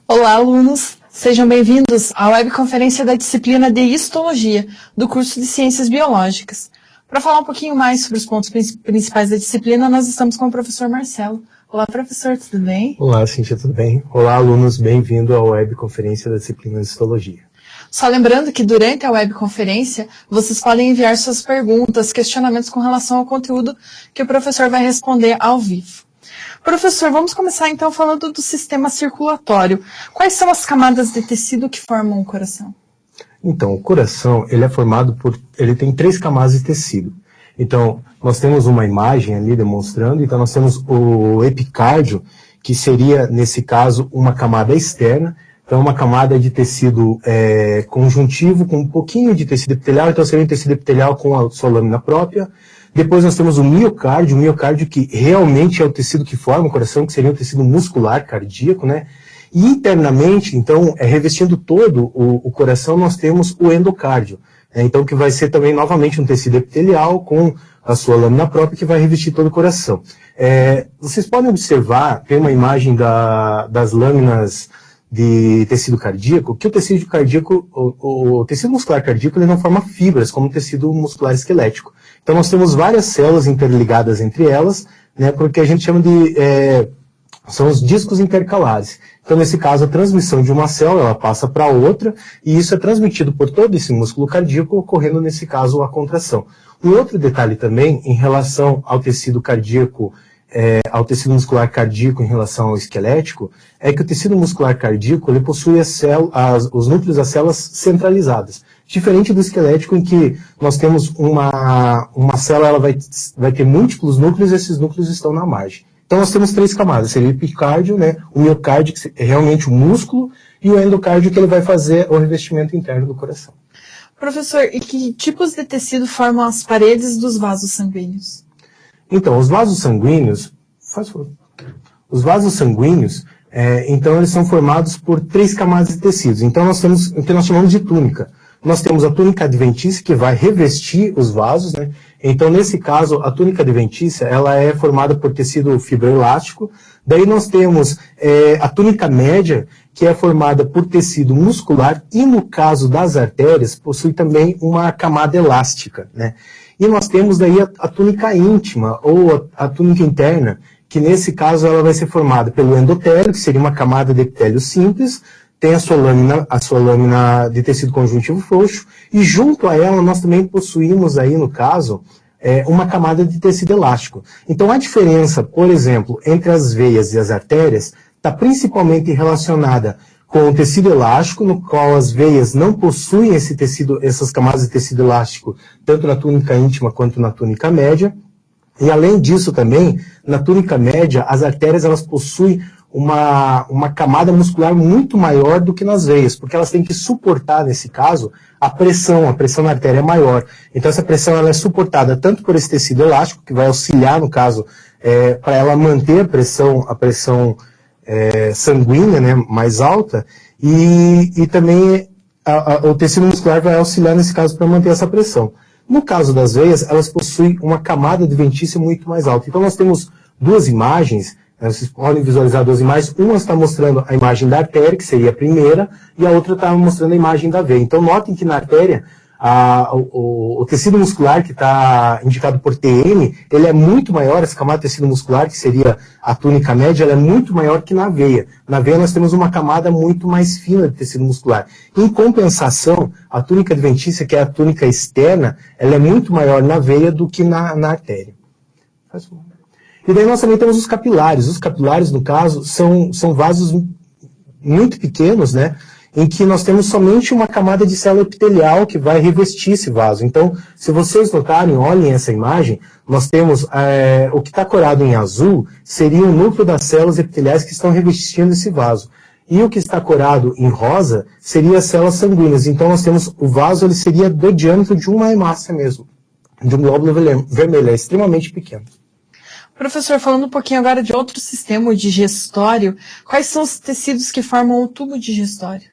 Olá, alunos! Sejam bem-vindos à webconferência da disciplina de Histologia, do curso de Ciências Biológicas. Para falar um pouquinho mais sobre os pontos principais da disciplina, nós estamos com o professor Marcelo. Olá, professor, tudo bem? Olá, Cíntia, tudo bem? Olá, alunos, bem-vindo à webconferência da disciplina de Histologia. Só lembrando que durante a webconferência, vocês podem enviar suas perguntas, questionamentos com relação ao conteúdo que o professor vai responder ao vivo. Professor, vamos começar então falando do sistema circulatório. Quais são as camadas de tecido que formam o coração? Então, o coração, ele tem 3 camadas de tecido. Então, nós temos uma imagem ali demonstrando, então nós temos o epicárdio, que seria, nesse caso, uma camada externa. Então, uma camada de tecido conjuntivo, com um pouquinho de tecido epitelial, então seria um tecido epitelial com a sua lâmina própria. Depois nós temos o miocárdio que realmente é o tecido que forma o coração, que seria o tecido muscular cardíaco, né? E internamente, então, revestindo todo o coração, nós temos o endocárdio, né? Então, que vai ser também novamente um tecido epitelial com a sua lâmina própria que vai revestir todo o coração. Vocês podem observar, tem uma imagem das lâminas de tecido cardíaco, que o tecido cardíaco, o tecido muscular cardíaco, ele não forma fibras, como o tecido muscular esquelético. Então nós temos várias células interligadas entre elas, né, porque a gente chama de, são os discos intercalares. Então nesse caso a transmissão de uma célula, ela passa para outra, e isso é transmitido por todo esse músculo cardíaco, ocorrendo nesse caso a contração. Um outro detalhe também, em relação ao tecido cardíaco, ao tecido muscular cardíaco em relação ao esquelético, é que o tecido muscular cardíaco ele possui os núcleos das células centralizadas. Diferente do esquelético, em que nós temos uma célula, ela vai ter múltiplos núcleos e esses núcleos estão na margem. Então nós temos 3 camadas, seria o epicárdio, né, o miocárdio, que é realmente o músculo, e o endocárdio, que ele vai fazer o revestimento interno do coração. Professor, e que tipos de tecido formam as paredes dos vasos sanguíneos? Então, os vasos sanguíneos, então eles são formados por 3 camadas de tecidos. Então nós temos o que nós chamamos de túnica. Nós temos a túnica adventícia, que vai revestir os vasos, né? Então, nesse caso, a túnica adventícia, ela é formada por tecido fibroelástico. Daí nós temos a túnica média, que é formada por tecido muscular, e no caso das artérias, possui também uma camada elástica, né? E nós temos daí a túnica íntima, ou a túnica interna, que nesse caso ela vai ser formada pelo endotélio, que seria uma camada de epitélio simples, tem a sua lâmina de tecido conjuntivo frouxo, e junto a ela nós também possuímos aí, no caso, uma camada de tecido elástico. Então a diferença, por exemplo, entre as veias e as artérias, está principalmente relacionada com o tecido elástico, no qual as veias não possuem essas camadas de tecido elástico, tanto na túnica íntima quanto na túnica média. E além disso também, na túnica média, as artérias elas possuem uma camada muscular muito maior do que nas veias, porque elas têm que suportar, nesse caso, a pressão na artéria é maior. Então essa pressão ela é suportada tanto por esse tecido elástico, que vai auxiliar, no caso, para ela manter a pressão sanguínea, né, mais alta, e também o tecido muscular vai auxiliar, nesse caso, para manter essa pressão. No caso das veias, elas possuem uma camada adventícia muito mais alta. Então nós temos 2 imagens. Vocês podem visualizar 2 imagens. Uma está mostrando a imagem da artéria, que seria a primeira, e a outra está mostrando a imagem da veia. Então, notem que na artéria, o tecido muscular, que está indicado por TM, ele é muito maior, essa camada de tecido muscular, que seria a túnica média, ela é muito maior que na veia. Na veia nós temos uma camada muito mais fina de tecido muscular. Em compensação, a túnica adventícia, que é a túnica externa, ela é muito maior na veia do que na artéria. Faz favor. E daí nós também temos os capilares. Os capilares, no caso, são vasos muito pequenos, né? Em que nós temos somente uma camada de célula epitelial que vai revestir esse vaso. Então, se vocês notarem, olhem essa imagem, nós temos o que está corado em azul seria o núcleo das células epiteliais que estão revestindo esse vaso. E o que está corado em rosa seria as células sanguíneas. Então nós temos o vaso, ele seria do diâmetro de uma hemácia mesmo, de um glóbulo vermelho, é extremamente pequeno. Professor, falando um pouquinho agora de outro sistema digestório, quais são os tecidos que formam o tubo digestório?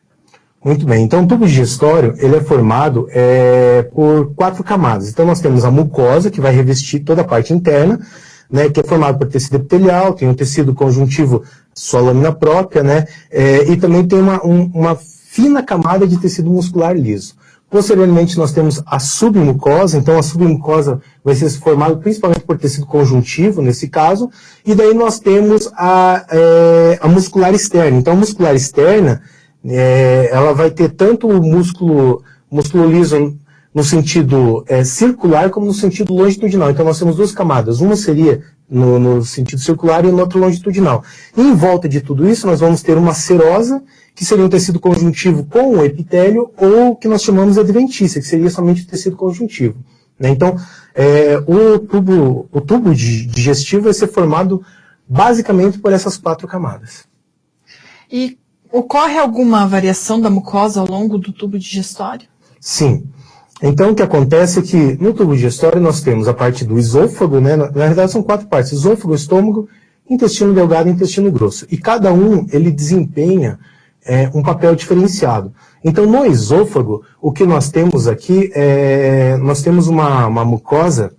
Muito bem, então o tubo digestório ele é formado por 4 camadas. Então nós temos a mucosa, que vai revestir toda a parte interna, né, que é formado por tecido epitelial, tem um tecido conjuntivo, sua lâmina própria, né, e também tem uma fina camada de tecido muscular liso. Posteriormente nós temos a submucosa, então a submucosa vai ser formada principalmente por tecido conjuntivo, nesse caso, e daí nós temos a muscular externa. Então a muscular externa, ela vai ter tanto o músculo liso no sentido circular como no sentido longitudinal. Então nós temos 2 camadas, uma seria no sentido circular e no outro longitudinal. E em volta de tudo isso nós vamos ter uma serosa, que seria um tecido conjuntivo com o epitélio, ou que nós chamamos de adventícia, que seria somente o tecido conjuntivo, né? Então o tubo digestivo vai ser formado basicamente por essas 4 camadas. E ocorre alguma variação da mucosa ao longo do tubo digestório? Sim. Então, o que acontece é que no tubo digestório nós temos a parte do esôfago, né? Na verdade são 4 partes: esôfago, estômago, intestino delgado e intestino grosso. E cada um, ele desempenha um papel diferenciado. Então, no esôfago, o que nós temos aqui nós temos uma mucosa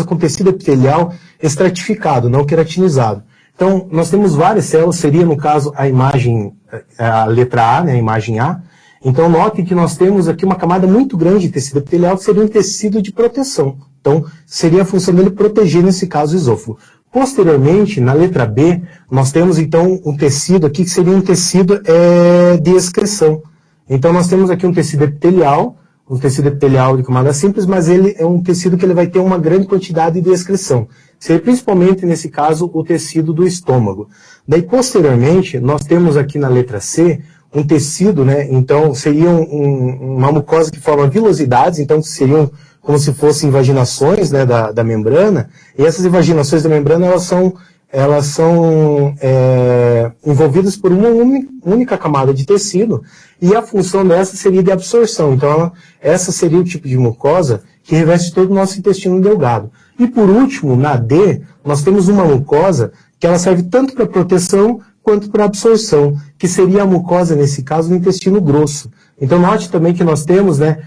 com tecido epitelial estratificado, não queratinizado. Então, nós temos várias células, seria no caso a letra A, né, a imagem A. Então, note que nós temos aqui uma camada muito grande de tecido epitelial, que seria um tecido de proteção. Então, seria a função dele proteger, nesse caso, o esôfago. Posteriormente, na letra B, nós temos, então, um tecido aqui que seria um tecido de excreção. Então, nós temos aqui um tecido epitelial de camada simples, mas ele é um tecido que ele vai ter uma grande quantidade de excreção. Seria principalmente, nesse caso, o tecido do estômago. Daí, posteriormente, nós temos aqui na letra C, um tecido, né? Então seria uma mucosa que forma vilosidades, então seriam como se fossem invaginações, né, da membrana, e essas invaginações da membrana elas são envolvidas por uma única camada de tecido, e a função dessa seria de absorção. Então essa seria o tipo de mucosa que reveste todo o nosso intestino delgado. E por último, na D, nós temos uma mucosa que ela serve tanto para proteção quanto para absorção, que seria a mucosa, nesse caso, do intestino grosso. Então, note também que nós temos, né,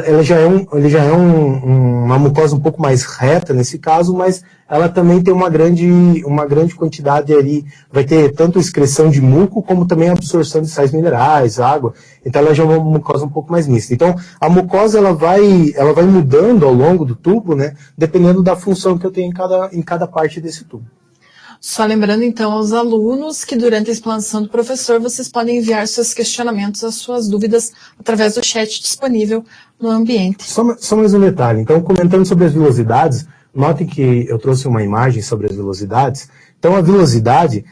ele já é uma mucosa um pouco mais reta, nesse caso, mas ela também tem uma grande quantidade ali, vai ter tanto excreção de muco, como também absorção de sais minerais, água. Então, ela já é uma mucosa um pouco mais mista. Então, a mucosa, ela vai mudando ao longo do tubo, né, dependendo da função que eu tenho em cada parte desse tubo. Só lembrando, então, aos alunos que durante a explanação do professor vocês podem enviar seus questionamentos, as suas dúvidas, através do chat disponível no ambiente. Só mais um detalhe. Então, comentando sobre as vilosidades, notem que eu trouxe uma imagem sobre as vilosidades. Então, a vilosidade,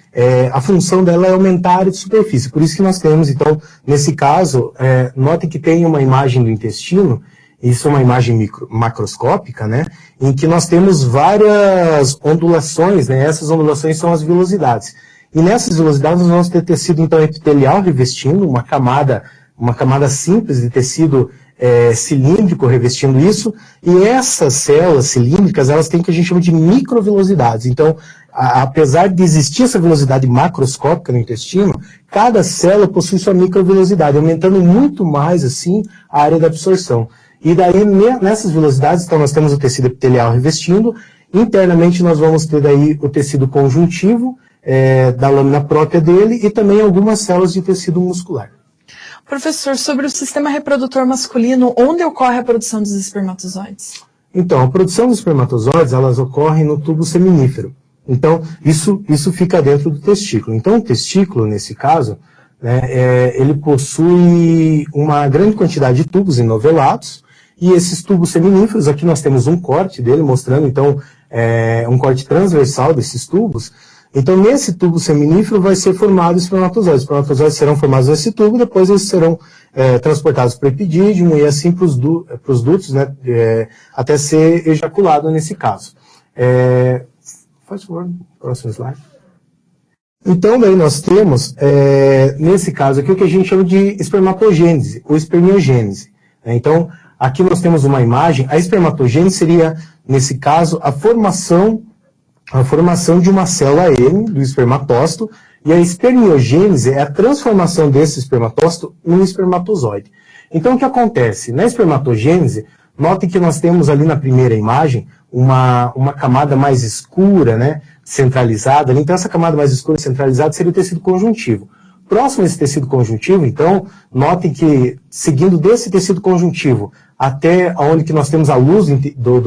a função dela é aumentar a área de superfície. Por isso que nós temos, então, nesse caso, notem que tem uma imagem do intestino. Isso é uma imagem macroscópica, né, em que nós temos várias ondulações, né, essas ondulações são as vilosidades. E nessas vilosidades nós vamos ter tecido, então, epitelial revestindo, uma camada simples de tecido cilíndrico revestindo isso, e essas células cilíndricas, elas têm o que a gente chama de microvilosidades. Então, apesar de existir essa velocidade macroscópica no intestino, cada célula possui sua microvilosidade, aumentando muito mais, assim, a área da absorção. E daí, nessas velocidades, então, nós temos o tecido epitelial revestindo, internamente nós vamos ter daí o tecido conjuntivo, da lâmina própria dele, e também algumas células de tecido muscular. Professor, sobre o sistema reprodutor masculino, onde ocorre a produção dos espermatozoides? Então, a produção dos espermatozoides, elas ocorrem no tubo seminífero. Então, isso fica dentro do testículo. Então, o testículo, nesse caso, né, ele possui uma grande quantidade de tubos enovelados, e esses tubos seminíferos, aqui nós temos um corte dele, mostrando, então, um corte transversal desses tubos. Então, nesse tubo seminífero vai ser formado espermatozoides. Os espermatozoides serão formados nesse tubo, depois eles serão transportados para o epidídimo e assim para os dutos, né, até ser ejaculado nesse caso. Faz favor, próximo slide. Então, daí nós temos, nesse caso aqui, o que a gente chama de espermatogênese, ou espermiogênese. Então, aqui nós temos uma imagem, a espermatogênese seria, nesse caso, a formação a formação de uma célula M do espermatócito, e a espermiogênese é a transformação desse espermatócito em um espermatozoide. Então, o que acontece? Na espermatogênese, notem que nós temos ali na primeira imagem uma camada mais escura, né, centralizada. Então, essa camada mais escura centralizada seria o tecido conjuntivo. Próximo a esse tecido conjuntivo, então, notem que, seguindo desse tecido conjuntivo até onde que nós temos a luz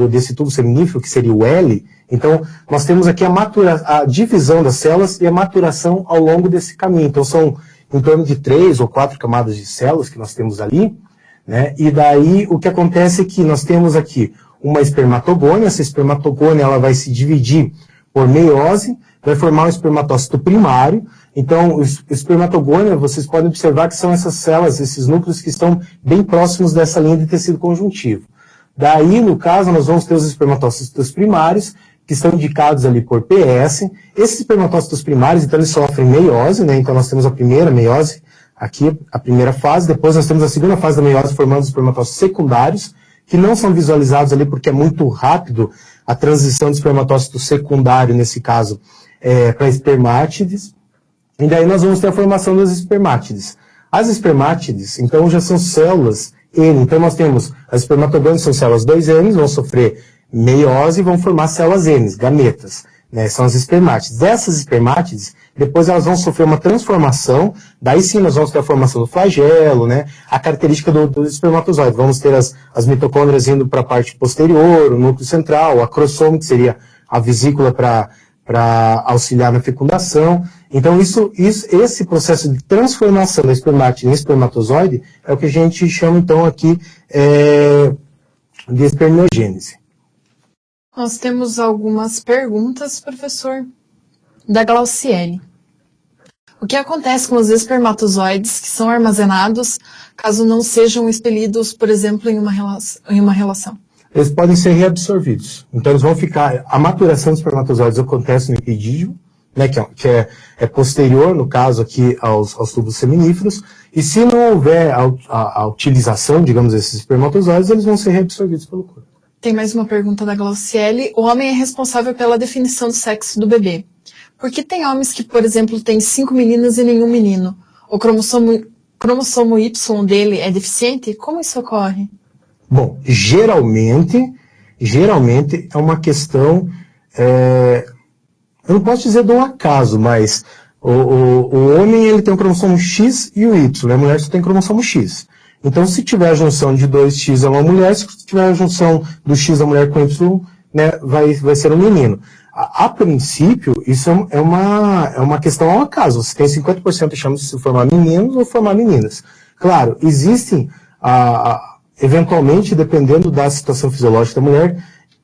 desse tubo seminífero, que seria o L, então, nós temos aqui a divisão das células e a maturação ao longo desse caminho. Então, são em torno de 3 ou 4 camadas de células que nós temos ali, né? E daí, o que acontece é que nós temos aqui uma espermatogônia. Essa espermatogônia ela vai se dividir por meiose, vai formar um espermatócito primário. Então, o espermatogônia, vocês podem observar que são essas células, esses núcleos que estão bem próximos dessa linha de tecido conjuntivo. Daí, no caso, nós vamos ter os espermatócitos primários, que estão indicados ali por PS. Esses espermatócitos primários, então, eles sofrem meiose, né? Então, nós temos a primeira meiose, aqui a primeira fase, depois nós temos a segunda fase da meiose formando os espermatócitos secundários, que não são visualizados ali porque é muito rápido a transição de espermatócito secundário, nesse caso, para espermátides. E daí nós vamos ter a formação das espermátides. As espermátides, então, já são células N. Então, nós temos as espermatogônias, são células 2N, vão sofrer meiose e vão formar células N, gametas, né? São as espermátides. Dessas espermátides, depois elas vão sofrer uma transformação, daí sim nós vamos ter a formação do flagelo, né? A característica do espermatozoide. Vamos ter as mitocôndrias indo para a parte posterior, o núcleo central, o acrossome, que seria a vesícula para auxiliar na fecundação. Então, esse processo de transformação da espermátide em espermatozoide é o que a gente chama, então, aqui de espermiogênese. Nós temos algumas perguntas, professor, da Glauciele. O que acontece com os espermatozoides que são armazenados caso não sejam expelidos, por exemplo, em uma relação? Eles podem ser reabsorvidos. Então, eles vão ficar... A maturação dos espermatozoides acontece no epidídimo, né, que é posterior, no caso aqui, aos tubos seminíferos. E se não houver a utilização, digamos, desses espermatozoides, eles vão ser reabsorvidos pelo corpo. Tem mais uma pergunta da Glauciele. O homem é responsável pela definição do sexo do bebê. Por que tem homens que, por exemplo, têm 5 meninas e nenhum menino? O cromossomo Y dele é deficiente? Como isso ocorre? Bom, geralmente é uma questão, eu não posso dizer de um acaso, mas o homem ele tem o cromossomo X e o Y, a mulher só tem cromossomo X. Então, se tiver a junção de 2X é uma mulher, se tiver a junção do X da mulher com Y, né, vai ser um menino. A princípio, isso é uma questão ao acaso. Você tem 50% de chance de se formar meninos ou formar meninas. Claro, existem, eventualmente, dependendo da situação fisiológica da mulher,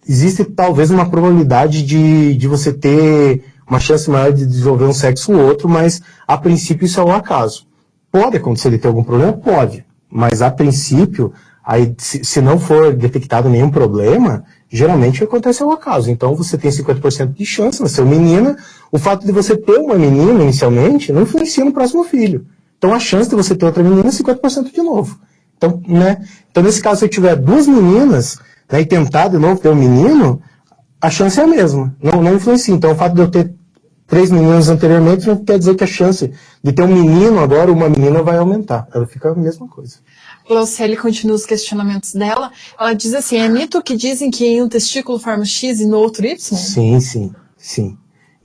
existe talvez uma probabilidade de você ter uma chance maior de desenvolver um sexo ou outro, mas a princípio isso é ao acaso. Pode acontecer de ter algum problema? Pode. Mas, a princípio, aí, se não for detectado nenhum problema, geralmente acontece ao acaso. Então, você tem 50% de chance de ser menina. O fato de você ter uma menina, inicialmente, não influencia no próximo filho. Então, a chance de você ter outra menina é 50% de novo. Então, né? Então, nesse caso, se eu tiver 2 meninas, né, e tentar de novo ter um menino, a chance é a mesma. Não influencia. Então, o fato de eu ter 3 meninos anteriormente não quer dizer que a chance de ter um menino agora ou uma menina vai aumentar. Ela fica a mesma coisa. Glauciele continua os questionamentos dela. Ela diz assim, é mito que dizem que em um testículo forma X e no outro Y? Sim.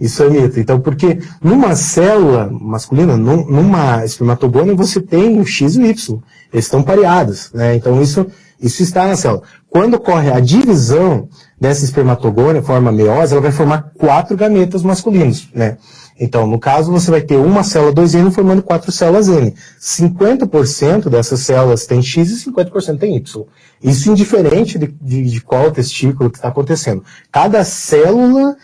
Isso é mito. Então, porque numa célula masculina, numa espermatogônia, você tem o X e o Y. Eles estão pareados, né? Então, isso está na célula. Quando ocorre a divisão dessa espermatogônia, forma meiose, ela vai formar 4 gametas masculinos, né? Então, no caso, você vai ter uma célula 2N formando 4 células N. 50% dessas células tem X e 50% tem Y. Isso indiferente de qual testículo que está acontecendo. Cada célula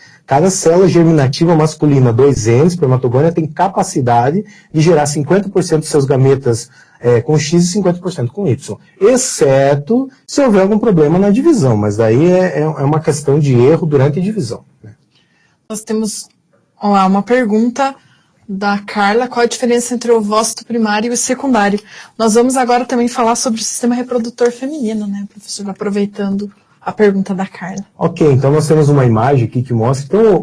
germinativa masculina 2N, espermatogônia, tem capacidade de gerar 50% dos seus gametas com X e 50% com Y. Exceto se houver algum problema na divisão, mas daí é uma questão de erro durante a divisão, né? Nós temos uma pergunta da Carla, qual a diferença entre o ovócito primário e o secundário? Nós vamos agora também falar sobre o sistema reprodutor feminino, né, professor? Aproveitando a pergunta da Carla. Ok, então nós temos uma imagem aqui que mostra, então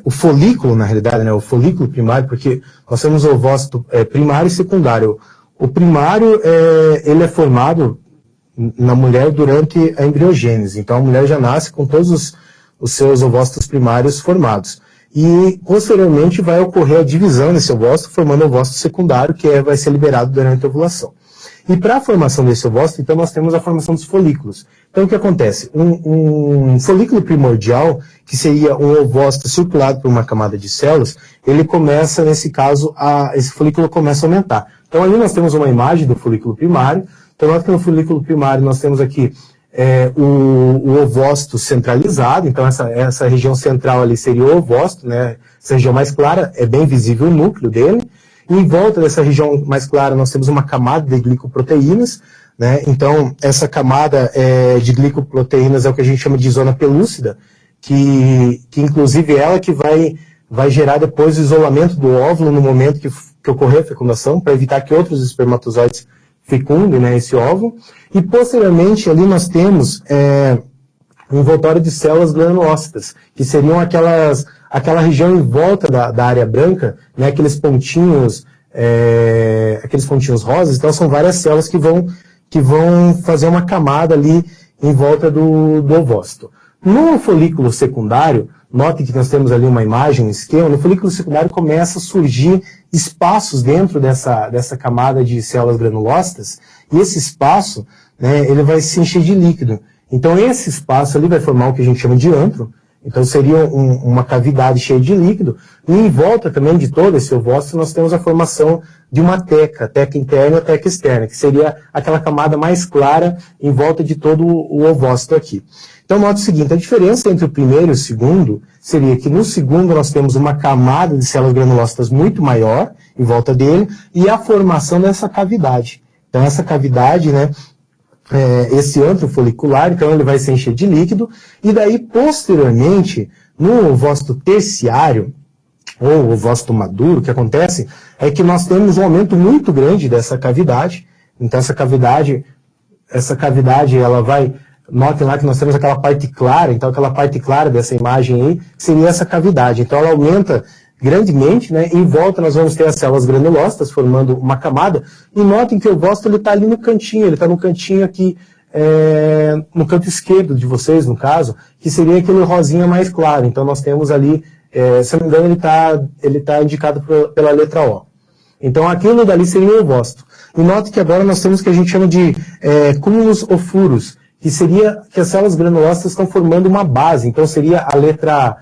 o folículo, na realidade, né, o folículo primário, porque nós temos o ovócito primário e secundário. O primário, ele é formado na mulher durante a embriogênese, então a mulher já nasce com todos os seus ovócitos primários formados. E, posteriormente, vai ocorrer a divisão desse ovócito, formando o ovócito secundário, que vai ser liberado durante a ovulação. E para a formação desse ovócito, então, nós temos a formação dos folículos. Então, o que acontece? Um folículo primordial, que seria um ovócito circulado por uma camada de células, ele começa, nesse caso, esse folículo começa a aumentar. Então, ali nós temos uma imagem do folículo primário. Então, nós temos no folículo primário, nós temos aqui o ovócito centralizado. Então, essa região central ali seria o ovócito, né? Essa região mais clara, é bem visível o núcleo dele. E em volta dessa região mais clara, nós temos uma camada de glicoproteínas, né? Então, essa camada de glicoproteínas é o que a gente chama de zona pelúcida, que inclusive ela que vai gerar depois o isolamento do óvulo no momento que ocorrer a fecundação, para evitar que outros espermatozoides fecundem, né, esse óvulo. E posteriormente ali nós temos um envoltório de células granulócitas, que seriam aquela região em volta da área branca, né, aqueles pontinhos rosas. Então são várias células que vão fazer uma camada ali em volta do ovócito. No folículo secundário, note que nós temos ali uma imagem, um esquema. No folículo secundário começa a surgir espaços dentro dessa camada de células granulócitas, e esse espaço, né, ele vai se encher de líquido. Então esse espaço ali vai formar o que a gente chama de antro. Então seria uma cavidade cheia de líquido, e em volta também de todo esse ovócito nós temos a formação de uma teca interna e teca externa, que seria aquela camada mais clara em volta de todo o ovócito aqui. Então note o seguinte, a diferença entre o primeiro e o segundo seria que no segundo nós temos uma camada de células granulócitas muito maior em volta dele, e a formação dessa cavidade. Então essa cavidade, né, esse antro folicular, então ele vai se encher de líquido, e daí posteriormente, no ovócito terciário, ou ovócito maduro, o que acontece é que nós temos um aumento muito grande dessa cavidade. Então essa cavidade ela vai, notem lá que nós temos aquela parte clara, então aquela parte clara dessa imagem aí seria essa cavidade. Então ela aumenta grandemente, né? Em volta nós vamos ter as células granulócitas formando uma camada, e notem que o ovócito ele está ali no cantinho, ele está no cantinho aqui, no canto esquerdo de vocês, no caso, que seria aquele rosinha mais claro. Então nós temos ali, se não me engano, ele tá indicado pela letra O. Então aquilo dali seria o ovócito. E note que agora nós temos o que a gente chama de cúmulos ou furos, que seria que as células granulócitas estão formando uma base. Então seria a letra,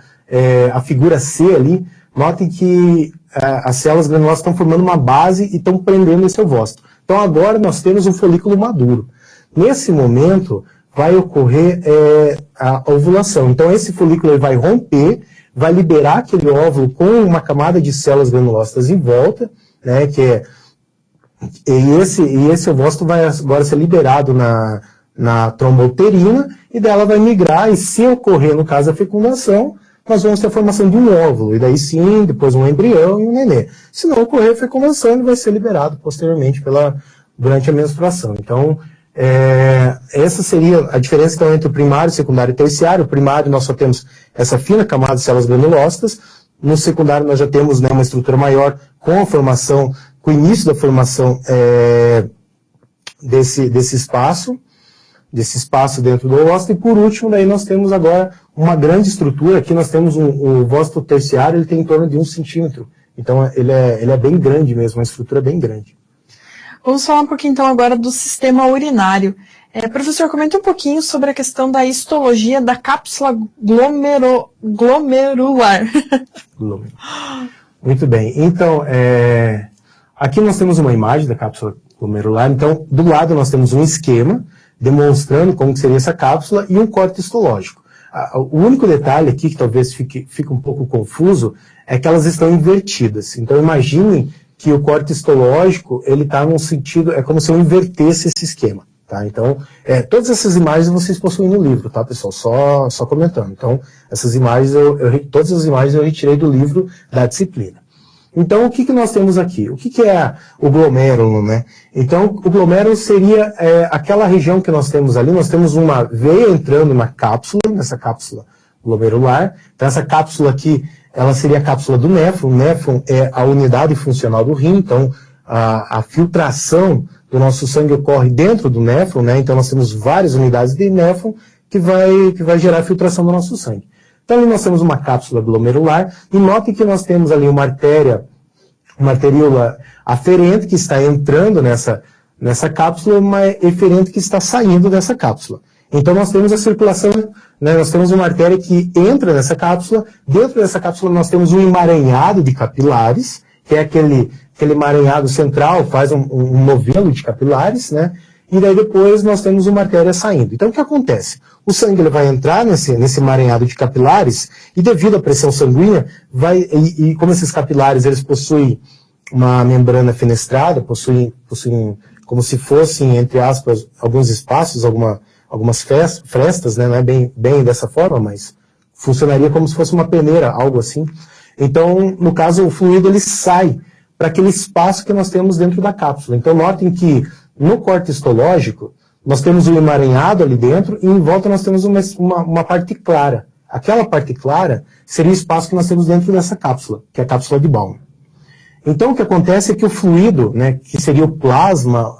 a figura C ali. Notem que as células granulosas estão formando uma base e estão prendendo esse ovócito. Então agora nós temos um folículo maduro. Nesse momento vai ocorrer a ovulação. Então esse folículo ele vai romper, vai liberar aquele óvulo com uma camada de células granulosas em volta, né, e esse ovócito vai agora ser liberado na tromba uterina, e dela vai migrar, e se ocorrer no caso a fecundação, nós vamos ter a formação de um óvulo, e daí sim, depois um embrião e um nenê. Se não ocorrer a fecundação, ele vai ser liberado posteriormente durante a menstruação. Então, essa seria a diferença então, entre o primário, secundário e terciário. O primário nós só temos essa fina camada de células granulócitas. No secundário nós já temos, né, uma estrutura maior com a formação, com o início da formação desse espaço dentro do ovócito. E por último, daí nós temos agora uma grande estrutura. Aqui nós temos o ovócito terciário, ele tem em torno de 1 centímetro. Então ele é bem grande mesmo, uma estrutura bem grande. Vamos falar um pouquinho então agora do sistema urinário. Professor, comenta um pouquinho sobre a questão da histologia da cápsula glomerular. Muito bem. Então, aqui nós temos uma imagem da cápsula glomerular. Então, do lado nós temos um esquema demonstrando como que seria essa cápsula e um corte histológico. O único detalhe aqui que talvez fique um pouco confuso é que elas estão invertidas. Então, imaginem que o corte histológico, ele está num sentido, é como se eu invertesse esse esquema, tá? Então, todas essas imagens vocês possuem no livro, tá, pessoal? Só comentando. Então, essas imagens, todas as imagens eu retirei do livro da disciplina. Então, o que nós temos aqui? O que é o glomérulo, né? Então, o glomérulo seria aquela região que nós temos ali. Nós temos uma veia entrando na cápsula, nessa cápsula glomerular. Então, essa cápsula aqui, ela seria a cápsula do néfron. O néfron é a unidade funcional do rim. Então, a filtração do nosso sangue ocorre dentro do néfron, né? Então, nós temos várias unidades de néfron que vai gerar a filtração do nosso sangue. Então, ali nós temos uma cápsula glomerular, e note que nós temos ali uma arteríola aferente que está entrando nessa cápsula, uma eferente que está saindo dessa cápsula. Então, nós temos a circulação, né, nós temos uma artéria que entra nessa cápsula, dentro dessa cápsula nós temos um emaranhado de capilares, que é aquele emaranhado central, faz um novelo de capilares, né? E daí depois nós temos uma artéria saindo. Então o que acontece? O sangue ele vai entrar nesse emaranhado de capilares e devido à pressão sanguínea, e como esses capilares eles possuem uma membrana fenestrada, possuem como se fossem, entre aspas, alguns espaços, algumas frestas, né? Não é bem dessa forma, mas funcionaria como se fosse uma peneira, algo assim. Então, no caso, o fluido ele sai para aquele espaço que nós temos dentro da cápsula. Então notem que no corte histológico, nós temos um emaranhado ali dentro e em volta nós temos uma parte clara. Aquela parte clara seria o espaço que nós temos dentro dessa cápsula, que é a cápsula de Bowman. Então o que acontece é que o fluido, né, que seria o plasma,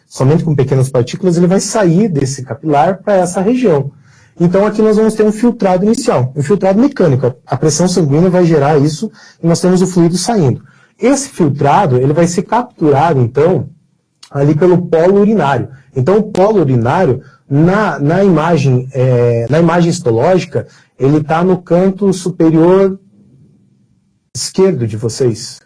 somente com pequenas partículas, ele vai sair desse capilar para essa região. Então aqui nós vamos ter um filtrado inicial, um filtrado mecânico. A pressão sanguínea vai gerar isso e nós temos o fluido saindo. Esse filtrado ele vai ser capturado, então, ali pelo polo urinário. Então, o polo urinário, na imagem histológica, ele está no canto superior esquerdo de vocês.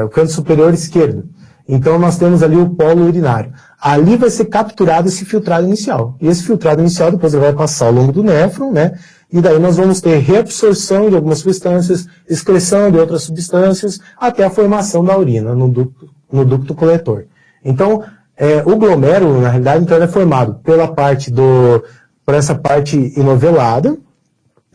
O canto superior esquerdo. Então, nós temos ali o polo urinário. Ali vai ser capturado esse filtrado inicial. E esse filtrado inicial, depois ele vai passar ao longo do néfron, né? E daí nós vamos ter reabsorção de algumas substâncias, excreção de outras substâncias, até a formação da urina no ducto coletor. Então, o glomérulo, na realidade, então, ele é formado por essa parte enovelada,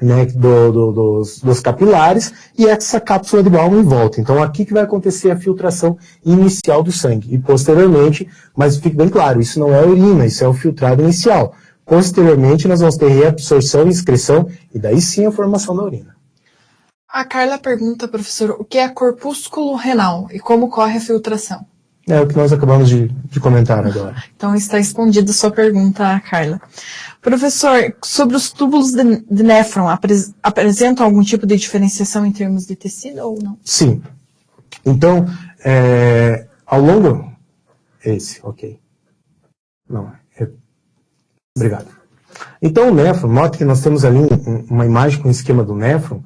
né, dos capilares, e essa cápsula de Bowman em volta. Então, aqui que vai acontecer a filtração inicial do sangue. E posteriormente, mas fique bem claro, isso não é urina, isso é o filtrado inicial. Posteriormente, nós vamos ter reabsorção e excreção, e daí sim a formação da urina. A Carla pergunta, professor, o que é corpúsculo renal e como ocorre a filtração? É o que nós acabamos de comentar agora. Então está respondida a sua pergunta, Carla. Professor, sobre os túbulos de néfron, apresentam algum tipo de diferenciação em termos de tecido ou não? Sim. Então, ao longo... ok. Não, obrigado. Então, o néfron, note que nós temos ali uma imagem com o esquema do néfron.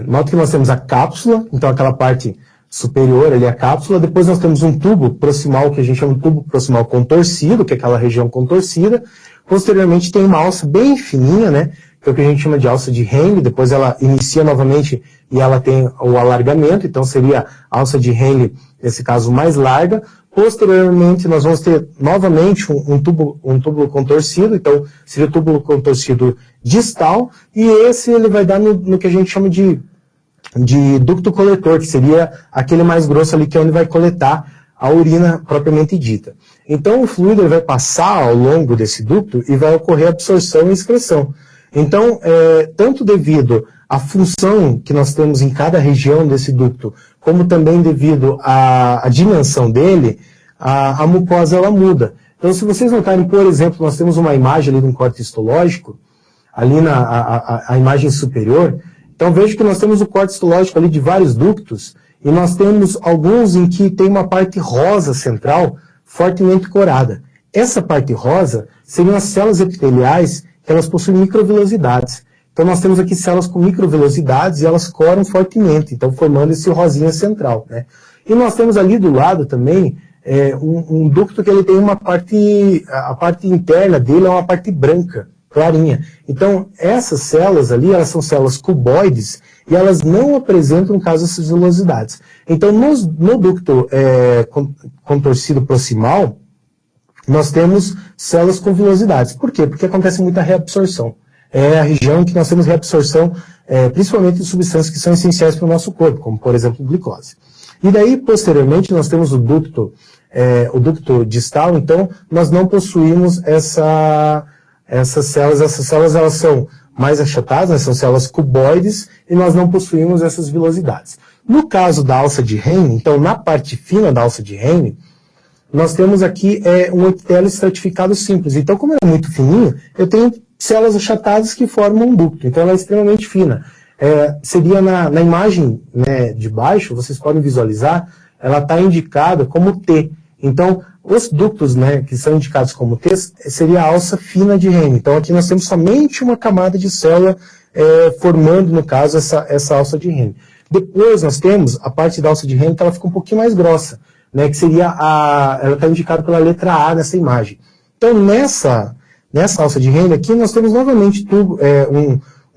Note que nós temos a cápsula, então aquela parte superior ali, a cápsula. Depois nós temos um tubo proximal, que a gente chama de tubo proximal contorcido, que é aquela região contorcida. Posteriormente tem uma alça bem fininha, né, que é o que a gente chama de alça de Henle. Depois ela inicia novamente e ela tem o alargamento, então seria a alça de Henle, nesse caso, mais larga. Posteriormente, nós vamos ter novamente um túbulo contorcido, então seria o túbulo contorcido distal, e esse ele vai dar no que a gente chama de ducto coletor, que seria aquele mais grosso ali, que é onde vai coletar a urina propriamente dita. Então o fluido ele vai passar ao longo desse ducto e vai ocorrer absorção e excreção. Então, tanto devido à função que nós temos em cada região desse ducto, como também devido à dimensão dele, a mucosa ela muda. Então, se vocês notarem, por exemplo, nós temos uma imagem ali de um corte histológico, ali a imagem superior. Então, veja que nós temos o corte histológico ali de vários ductos, e nós temos alguns em que tem uma parte rosa central fortemente corada. Essa parte rosa seriam as células epiteliais, que elas possuem microvilosidades. Então, nós temos aqui células com microvilosidades e elas coram fortemente, então formando esse rosinha central, né? E nós temos ali do lado também um ducto que ele tem a parte interna dele é uma parte branca, clarinha. Então, essas células ali, elas são células cuboides e elas não apresentam, caso, essas vilosidades. Então, no ducto contorcido proximal, nós temos células com vilosidades. Por quê? Porque acontece muita reabsorção. é a região em que nós temos reabsorção, principalmente de substâncias que são essenciais para o nosso corpo, como, por exemplo, glicose. E daí, posteriormente, nós temos o ducto distal, então nós não possuímos essas células elas são mais achatadas, né, são células cuboides, e nós não possuímos essas vilosidades. No caso da alça de Henle, então na parte fina da alça de Henle, nós temos aqui um epitélio estratificado simples. Então, como ela é muito fininho, eu tenho células achatadas que formam um ducto. Então, ela é extremamente fina. Seria na imagem, né, de baixo, vocês podem visualizar, ela está indicada como T. Então, os ductos, né, que são indicados como T, seria a alça fina de Henle. Então, aqui nós temos somente uma camada de célula formando, no caso, essa alça de Henle. Depois, nós temos a parte da alça de Henle que ela fica um pouquinho mais grossa, né, que seria ela está indicada pela letra A nessa imagem. Então, nessa alça de Henle aqui, nós temos novamente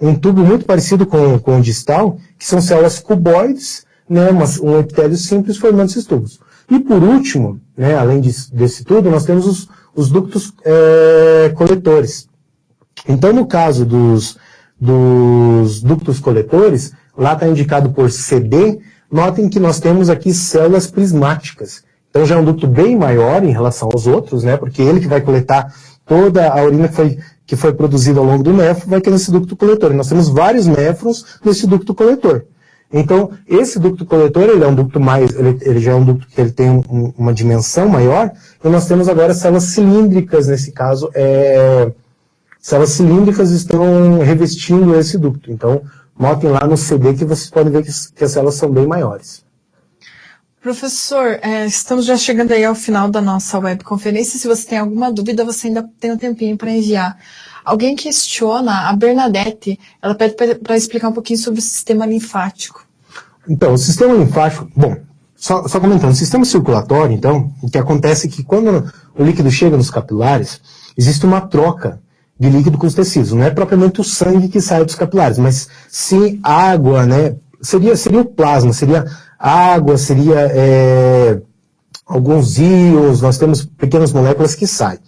um tubo muito parecido com o distal, que são células cuboides, né, um epitélio simples formando esses tubos. E por último, né, além desse tubo, nós temos os ductos coletores. Então, no caso dos ductos coletores, lá está indicado por CD. Notem que nós temos aqui células prismáticas. Então já é um ducto bem maior em relação aos outros, né? Porque ele que vai coletar toda a urina que foi produzida ao longo do néfron, vai ter nesse ducto coletor. E nós temos vários néfrons nesse ducto coletor. Então, esse ducto coletor, ele é um ducto ele já é um ducto que ele tem uma dimensão maior, e nós temos agora células cilíndricas, nesse caso, células cilíndricas estão revestindo esse ducto. Então, notem lá no CD que vocês podem ver que as células são bem maiores. Professor, estamos já chegando aí ao final da nossa webconferência. Se você tem alguma dúvida, você ainda tem um tempinho para enviar. Alguém questiona, a Bernadette, ela pede para explicar um pouquinho sobre o sistema linfático. Então, o sistema linfático, bom, só comentando, o sistema circulatório, então, o que acontece é que quando o líquido chega nos capilares, existe uma troca de líquido com os tecidos. Não é propriamente o sangue que sai dos capilares, mas sim água, né? Seria o plasma, seria água, seria alguns íons, nós temos pequenas moléculas que saem.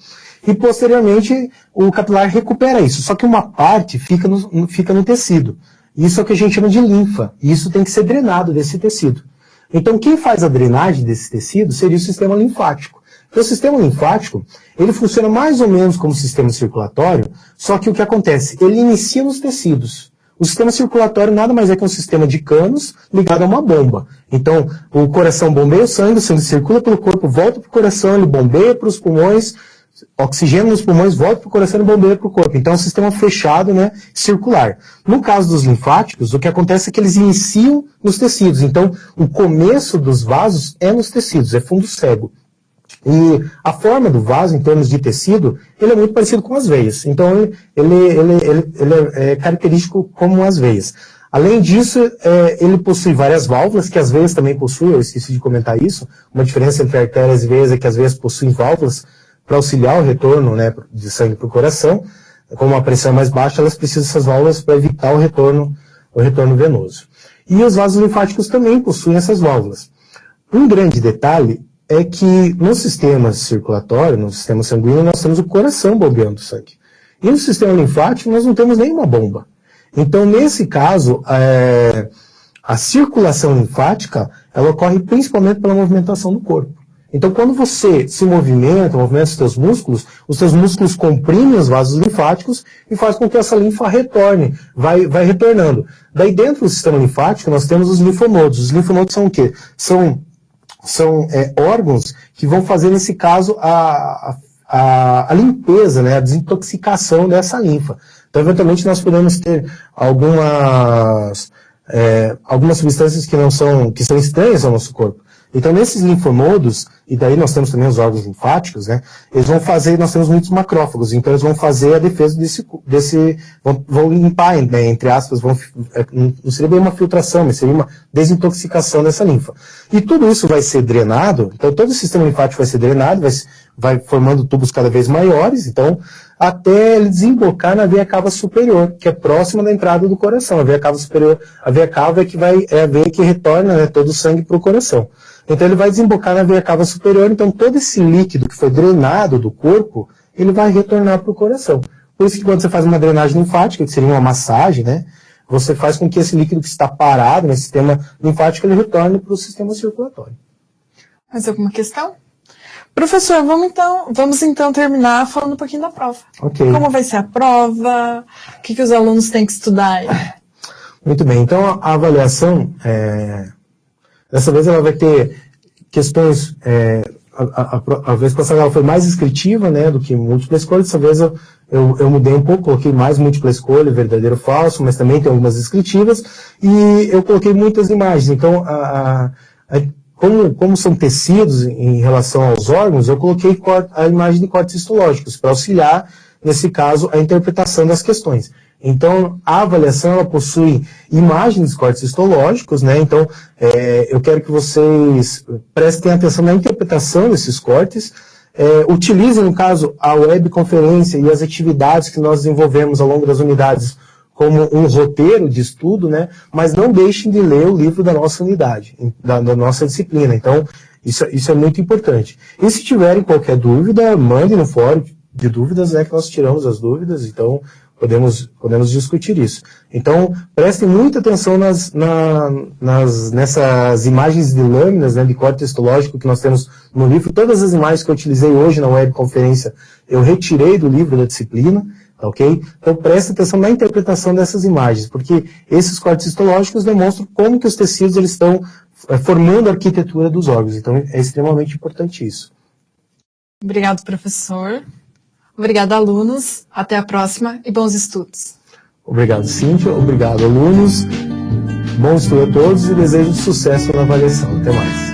E posteriormente o capilar recupera isso, só que uma parte fica no tecido. Isso é o que a gente chama de linfa, e isso tem que ser drenado desse tecido. Então quem faz a drenagem desse tecido seria o sistema linfático. Então, o sistema linfático, ele funciona mais ou menos como o sistema circulatório, só que o que acontece? Ele inicia nos tecidos. O sistema circulatório nada mais é que um sistema de canos ligado a uma bomba. Então, o coração bombeia o sangue circula pelo corpo, volta para o coração, ele bombeia para os pulmões, oxigênio nos pulmões, volta para o coração e bombeia para o corpo. Então, é um sistema fechado, né, circular. No caso dos linfáticos, o que acontece é que eles iniciam nos tecidos. Então, o começo dos vasos é nos tecidos, é fundo cego. E a forma do vaso, em termos de tecido, ele é muito parecido com as veias. Então, ele é característico como as veias. Além disso, ele possui várias válvulas, que as veias também possuem, eu esqueci de comentar isso. Uma diferença entre artérias e veias é que as veias possuem válvulas para auxiliar o retorno, né, de sangue para o coração. Como a pressão é mais baixa, elas precisam dessas válvulas para evitar o retorno venoso. E os vasos linfáticos também possuem essas válvulas. Um grande detalhe é que no sistema circulatório, no sistema sanguíneo, nós temos o coração bombeando sangue. E no sistema linfático, nós não temos nenhuma bomba. Então, nesse caso, a circulação linfática, ela ocorre principalmente pela movimentação do corpo. Então, quando você se movimenta os seus músculos comprimem os vasos linfáticos e faz com que essa linfa retorne, vai retornando. Daí, dentro do sistema linfático, nós temos os linfonodos. Os linfonodos são o quê? São órgãos que vão fazer, nesse caso, a limpeza, né, a desintoxicação dessa linfa. Então, eventualmente, nós podemos ter algumas substâncias que são estranhas ao nosso corpo. Então, nesses linfonodos, e daí nós temos também os órgãos linfáticos, né, nós temos muitos macrófagos, então eles vão fazer a defesa vão limpar, né, entre aspas, não seria bem uma filtração, mas seria uma desintoxicação dessa linfa. E tudo isso vai ser drenado, então todo o sistema linfático vai ser drenado, vai formando tubos cada vez maiores, então, até ele desembocar na veia cava superior, que é próxima da entrada do coração. A veia cava superior, a veia cava é a veia que retorna, né, todo o sangue para o coração. Então ele vai desembocar na veia cava superior, então todo esse líquido que foi drenado do corpo, ele vai retornar para o coração. Por isso que quando você faz uma drenagem linfática, que seria uma massagem, né, você faz com que esse líquido que está parado no sistema linfático, ele retorne para o sistema circulatório. Mais alguma questão? Professor, vamos então terminar falando um pouquinho da prova. Ok. Como vai ser a prova? O que os alunos têm que estudar aí? Muito bem, então a avaliação, dessa vez ela vai ter questões, a vez passada ela foi mais descritiva, né, do que múltipla escolha. Dessa vez eu mudei um pouco, coloquei mais múltipla escolha, verdadeiro ou falso, mas também tem algumas descritivas, e eu coloquei muitas imagens. Então, como são tecidos em relação aos órgãos, eu coloquei a imagem de cortes histológicos para auxiliar, nesse caso, a interpretação das questões. Então, a avaliação ela possui imagens de cortes histológicos, né? Então, eu quero que vocês prestem atenção na interpretação desses cortes, utilizem, no caso, a webconferência e as atividades que nós desenvolvemos ao longo das unidades como um roteiro de estudo, né? Mas não deixem de ler o livro da nossa unidade, da nossa disciplina. Então, isso é muito importante. E se tiverem qualquer dúvida, mandem no fórum de dúvidas, né? Que nós tiramos as dúvidas, então podemos discutir isso. Então, prestem muita atenção nessas imagens de lâminas, né, de corte histológico que nós temos no livro. Todas as imagens que eu utilizei hoje na webconferência, eu retirei do livro da disciplina. Ok? Então preste atenção na interpretação dessas imagens, porque esses cortes histológicos demonstram como que os tecidos eles estão formando a arquitetura dos órgãos. Então é extremamente importante isso. Obrigado, professor. Obrigado, alunos. Até a próxima e bons estudos. Obrigado, Cíntia. Obrigado, alunos. Bom estudo a todos e desejo sucesso na avaliação. Até mais.